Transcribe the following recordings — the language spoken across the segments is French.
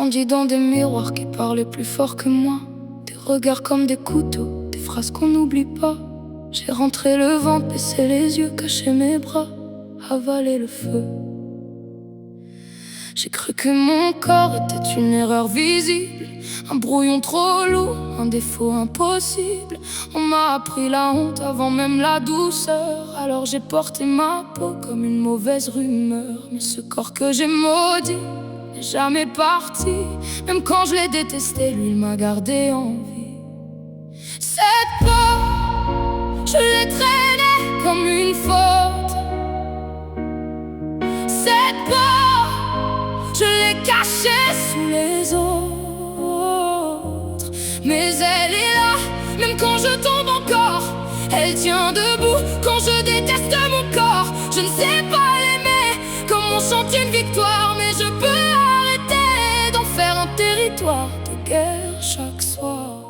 grandi dans des miroirs qui parlaient plus fort que moi. Des regards comme des couteaux, des phrases qu'on n'oublie pas. J'ai rentré le ventre, baissé les yeux, caché mes bras, avalé le feu. J'ai cru que mon corps était une erreur visible, un brouillon trop lourd, un défaut impossible. On m'a appris la honte avant même la douceur. Alors j'ai porté ma peau comme une mauvaise rumeur. Mais ce corps que j'ai maudit n'est jamais parti. Même quand je l'ai détesté, lui il m'a gardé en vie. Cette peau, je l'ai traînée comme une faute. Cette peau, je l'ai cachée sous les autres. Mais elle est là, même quand je tombe encore. Elle tient debout quand je déteste mon corps. Je ne sais pas l'aimer comme on chante une victoire, mais je peux arrêter d'en faire un territoire de guerre chaque soir.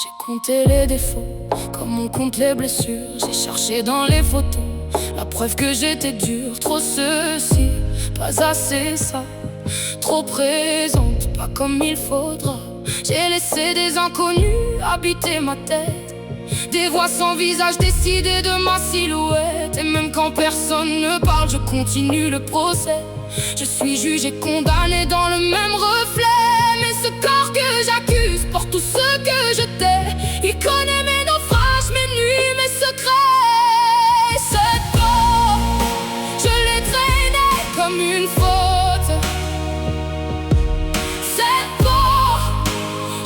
J'ai compté les défauts comme on compte les blessures. J'ai cherché dans les photos la preuve que j'étais dur. Trop ceci, pas assez ça. Trop présente, pas comme il faudra. J'ai laissé des inconnus habiter ma tête. Des voix sans visage décider de ma silhouette. Et même quand personne ne parle, je continue le procès. Je suis jugé, condamné dans le même reflet. Mais ce corps que j'accuse porte tout ce que je tais. Il connaît mes naufrages, mes nuits, mes secrets. Cette peau, je l'ai traînée comme une faute. Cette peau,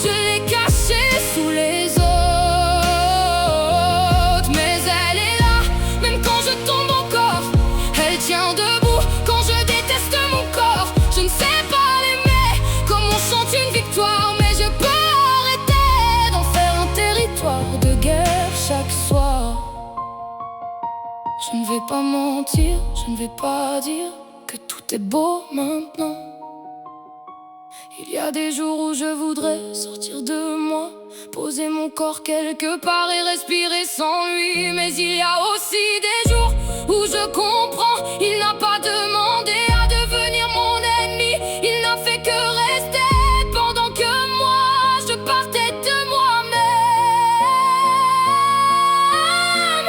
je l'ai cachée sous les autres. Mais elle est là, même quand je tombe encore. Elle tient debout quand je déteste mon corps. Je ne sais pas l'aimer comme on chante une victoire, mais je peux arrêter d'en faire un territoire de guerre chaque soir. Je ne vais pas mentir, je ne vais pas dire que tout est beau maintenant. Il y a des jours où je voudrais sortir de moi, poser mon corps quelque part et respirer sans lui. Mais il y a aussi des jours où je comprends, il n'a pas demandé à devenir mon ennemi. Il n'a fait que rester pendant que moi je partais de moi-même.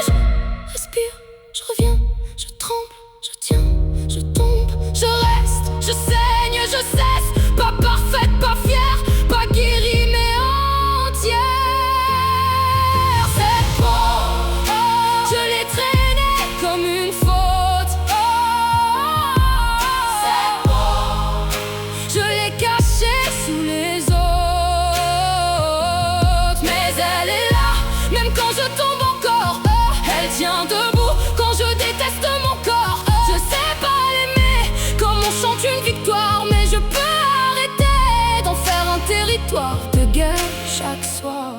Je respire, je reviens, je tremble, je tiens, je tombe, je reste, je saigne, je cesse. Pas parfaite, pas fière, pas guérie mais entière. Cette peau, je l'ai traînée comme une faute. Cette peau, je l'ai cachée sous les autres. Mais elle est là, même quand je tombe encore. Elle tient debout quand je déteste mon corps. Je sais pas l'aimer comme on chante une victoire, mais je peux arrêter d'en faire un territoire de guerre chaque soir.